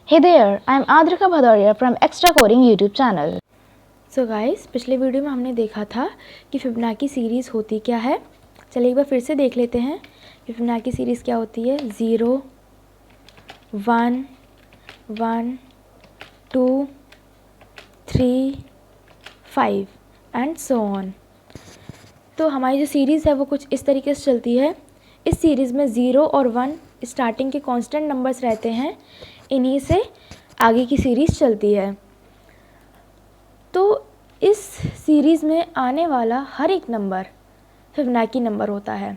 Hey there, I am Adrika Bhadoria from Extra Coding YouTube channel. So guys, पिछले video में हमने देखा था कि फिबोनाची सीरीज़ होती क्या है। चलिए एक बार फिर से देख लेते हैं कि फिबोनाची सीरीज़ क्या होती है। 0, 1, 1, 2, 3, 5 एंड सो ऑन। तो हमारी जो सीरीज़ है वो कुछ इस तरीके से चलती है। इस सीरीज़ में 0 और 1 स्टार्टिंग के कांस्टेंट नंबर्स रहते हैं, इन्हीं से आगे की सीरीज़ चलती है। तो इस सीरीज़ में आने वाला हर एक नंबर फिबोनाची नंबर होता है।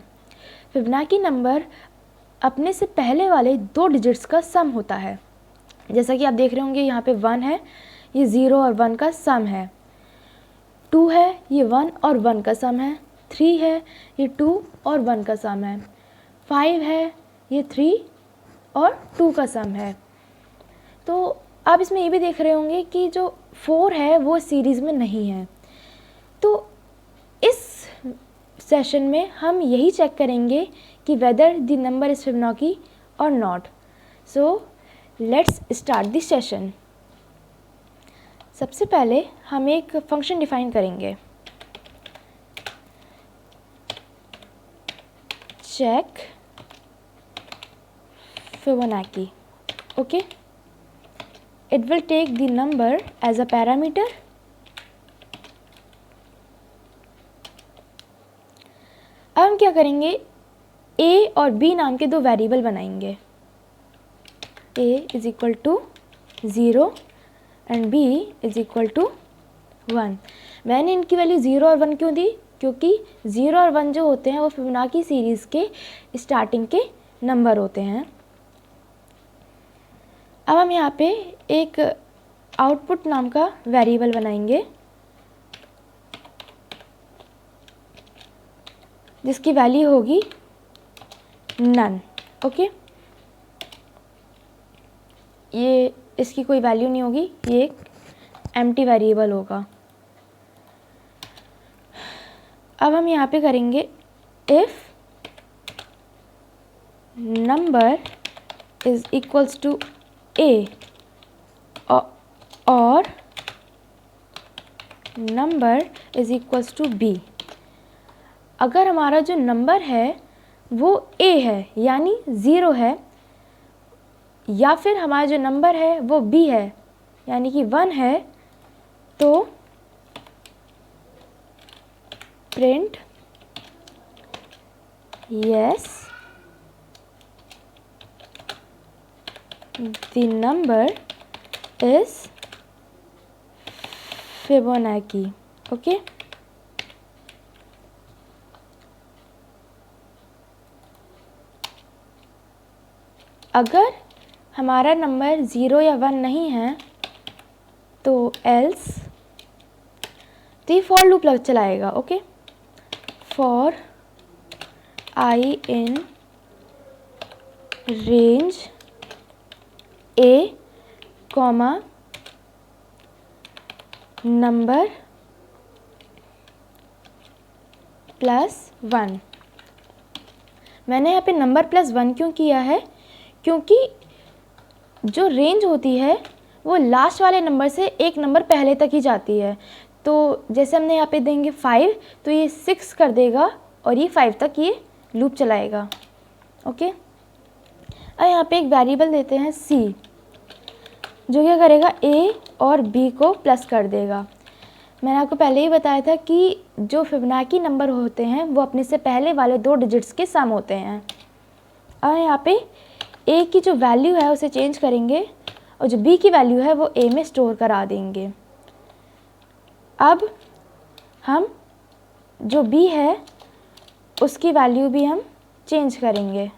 फिबोनाची नंबर अपने से पहले वाले 2 डिजिट्स का सम होता है। जैसा कि आप देख रहे होंगे, यहाँ पे 1 है, ये 0 और 1 का सम है। 2 है, ये 1 और 1 का सम है। 3 है, ये 2 और 1 का सम है। 5 है, ये 3 और 2 का सम है। तो आप इसमें ये भी देख रहे होंगे कि जो 4 है वो सीरीज़ में नहीं है। तो इस सेशन में हम यही चेक करेंगे कि whether the number is Fibonacci और not. So let's start this session. सबसे पहले हम एक फंक्शन डिफाइन करेंगे, check Fibonacci. Okay, it will take the number as a parameter. अब हम क्या करेंगे, a और b नाम के 2 वेरिएबल बनाएंगे। a is equal to 0 and b is equal to 1। मैंने इनकी वैल्यू 0 और 1 क्यों दी? क्योंकि 0 और 1 जो होते हैं वो फिबोनाची सीरीज़ के स्टार्टिंग के नंबर होते हैं। अब हम यहाँ पे एक आउटपुट नाम का वेरिएबल बनाएंगे जिसकी वैल्यू होगी नन। ओके, ये इसकी कोई वैल्यू नहीं होगी, ये एक एम्प्टी वेरिएबल होगा। अब हम यहाँ पे करेंगे if number is equals to a और number is equals to b। अगर हमारा जो नंबर है वो a है यानी 0 है, या फिर हमारा जो नंबर है वो b है यानी कि 1 है, तो print yes the number is Fibonacci. Okay, अगर हमारा नंबर 0 या 1 नहीं है तो एल्स, तो ये फॉर लूप चलाएगा। Okay, for I in range a comma number +1। मैंने यहाँ पे नंबर +1 क्यों किया है? क्योंकि जो रेंज होती है वो लास्ट वाले नंबर से एक नंबर पहले तक ही जाती है। तो जैसे हमने यहाँ पे देंगे 5, तो ये 6 कर देगा और ये 5 तक ये लूप चलाएगा। ओके, अब यहाँ पे एक वेरिएबल देते हैं c, जो क्या करेगा a और b को प्लस कर देगा। मैंने आपको पहले ही बताया था कि जो फिबोनाची नंबर होते हैं वो अपने से पहले वाले 2 डिजिट्स के सम होते हैं। अब यहाँ पे a की जो वैल्यू है उसे चेंज करेंगे और जो b की वैल्यू है वो a में स्टोर करा देंगे। अब हम जो b है उसकी वैल्यू भी हम चेंज करेंगे।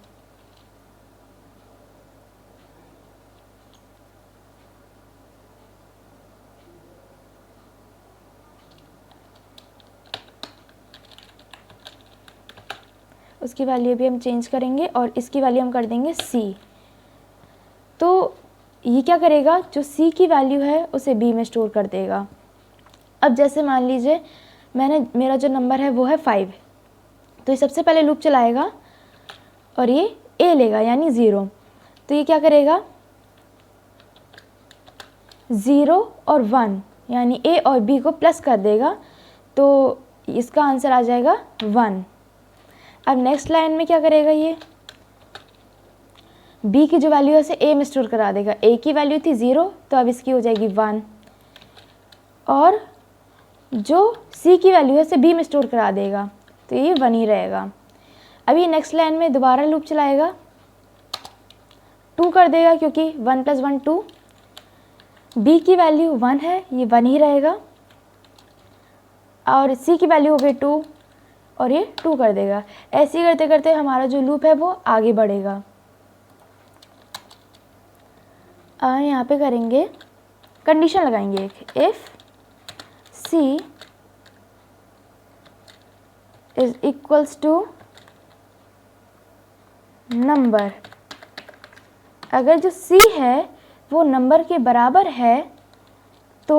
उसकी वैल्यू भी हम चेंज करेंगे और इसकी वैल्यू हम कर देंगे c। तो ये क्या करेगा, जो c की वैल्यू है उसे b में स्टोर कर देगा। अब जैसे मान लीजिए मेरा जो नंबर है वो है 5, तो ये सबसे पहले लूप चलाएगा और ये a लेगा यानी 0। तो ये क्या करेगा, 0 और 1 यानी A और B को प्लस कर देगा, तो इसका आंसर आ जाएगा 1। अब नेक्स्ट लाइन में क्या करेगा, ये B की जो वैल्यू है उसे A में स्टोर करा देगा। A की वैल्यू थी 0, तो अब इसकी हो जाएगी 1, और जो C की वैल्यू है उसे B में स्टोर करा देगा, तो ये 1 ही रहेगा। अभी नेक्स्ट लाइन में दोबारा लूप चलाएगा, 2 कर देगा क्योंकि 1 + 1 2। B की वैल्यू 1 है, ये 1 ही रहेगा, और C की वैल्यू हो गई 2 और ये 2 कर देगा। ऐसे ही करते करते हमारा जो लूप है वो आगे बढ़ेगा। यहाँ पे करेंगे, कंडीशन लगाएंगे एक, if C is equals to number, अगर जो C है वो नंबर के बराबर है तो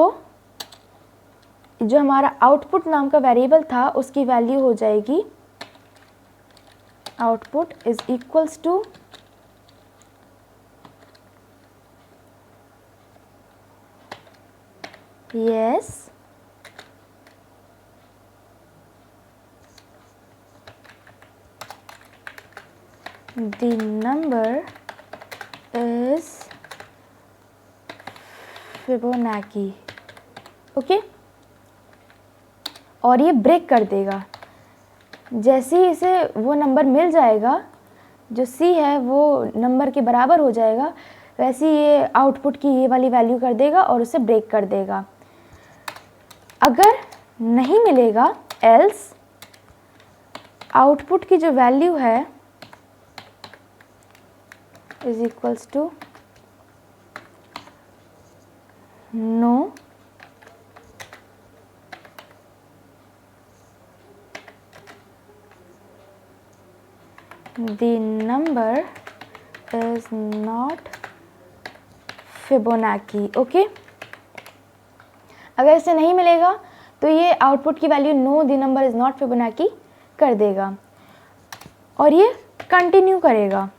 जो हमारा आउटपुट नाम का वेरिएबल था उसकी वैल्यू हो जाएगी output is equals to yes the number is Fibonacci। Okay, और ये ब्रेक कर देगा। जैसे ही इसे वो नंबर मिल जाएगा जो C है वो नंबर के बराबर हो जाएगा, वैसे ही ये आउटपुट की ये वाली वैल्यू कर देगा और उसे ब्रेक कर देगा। अगर नहीं मिलेगा, एल्स आउटपुट की जो वैल्यू है is equals to no the number is not Fibonacci. Okay, अगर इसे नहीं मिलेगा तो ये आउटपुट की value no the number is not Fibonacci कर देगा, और ये कंटिन्यू करेगा,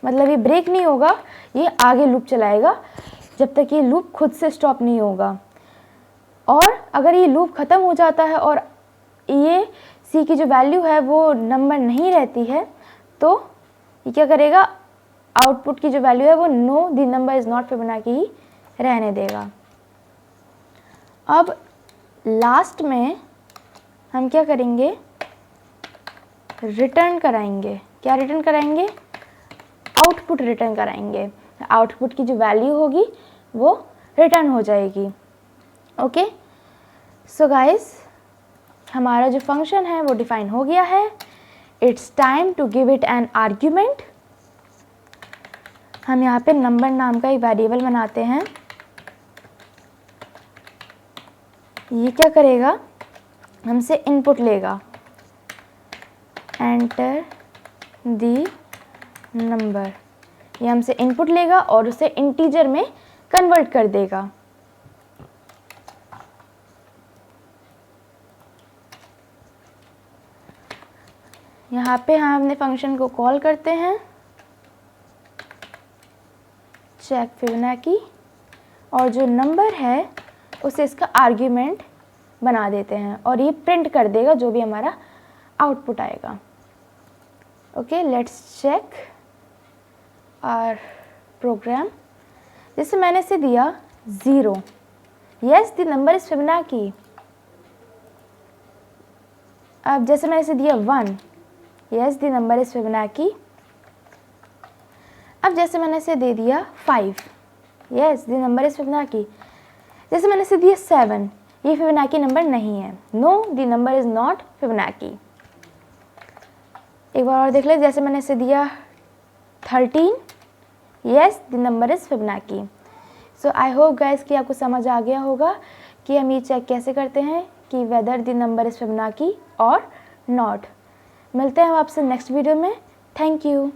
मतलब ये ब्रेक नहीं होगा, ये आगे लूप चलाएगा जब तक ये लूप खुद से स्टॉप नहीं होगा। और अगर ये लूप ख़त्म हो जाता है और ये C की जो वैल्यू है वो नंबर नहीं रहती है, तो ये क्या करेगा, आउटपुट की जो वैल्यू है वो no the number is not Fibonacci ही रहने देगा। अब लास्ट में हम क्या करेंगे, रिटर्न कराएंगे। क्या रिटर्न कराएंगे, आउटपुट रिटर्न कराएंगे। आउटपुट की जो वैल्यू होगी वो रिटर्न हो जाएगी। ओके, सो गाइस, हमारा जो फंक्शन है वो डिफाइन हो गया है। It's time to give it an argument. हम यहाँ पे नंबर नाम का एक वेरिएबल बनाते हैं। ये क्या करेगा, हमसे इनपुट लेगा, एंटर दी नंबर, ये हमसे इनपुट लेगा और उसे इंटीजर में कन्वर्ट कर देगा। यहाँ पे हम अपने फंक्शन को कॉल करते हैं चेक फिबोनाची, और जो नंबर है उसे इसका आर्ग्यूमेंट बना देते हैं और ये प्रिंट कर देगा जो भी हमारा आउटपुट आएगा। Okay, let's check our program. जैसे मैंने इसे दिया 0, yes the number is Fibonacci. अब जैसे मैंने इसे दिया 1, yes the number is Fibonacci. अब जैसे मैंने इसे दे दिया 5, yes the number is Fibonacci. जैसे मैंने इसे दिया 7, ये फिबोनाची नंबर नहीं है, no the number is not Fibonacci. एक बार और देख ले, जैसे मैंने इसे दिया 13, yes the number is Fibonacci. So I hope guys कि आपको समझ आ गया होगा कि हम ये चेक कैसे करते हैं कि whether the number is Fibonacci और नॉट। मिलते हैं हम आपसे नेक्स्ट वीडियो में। Thank you.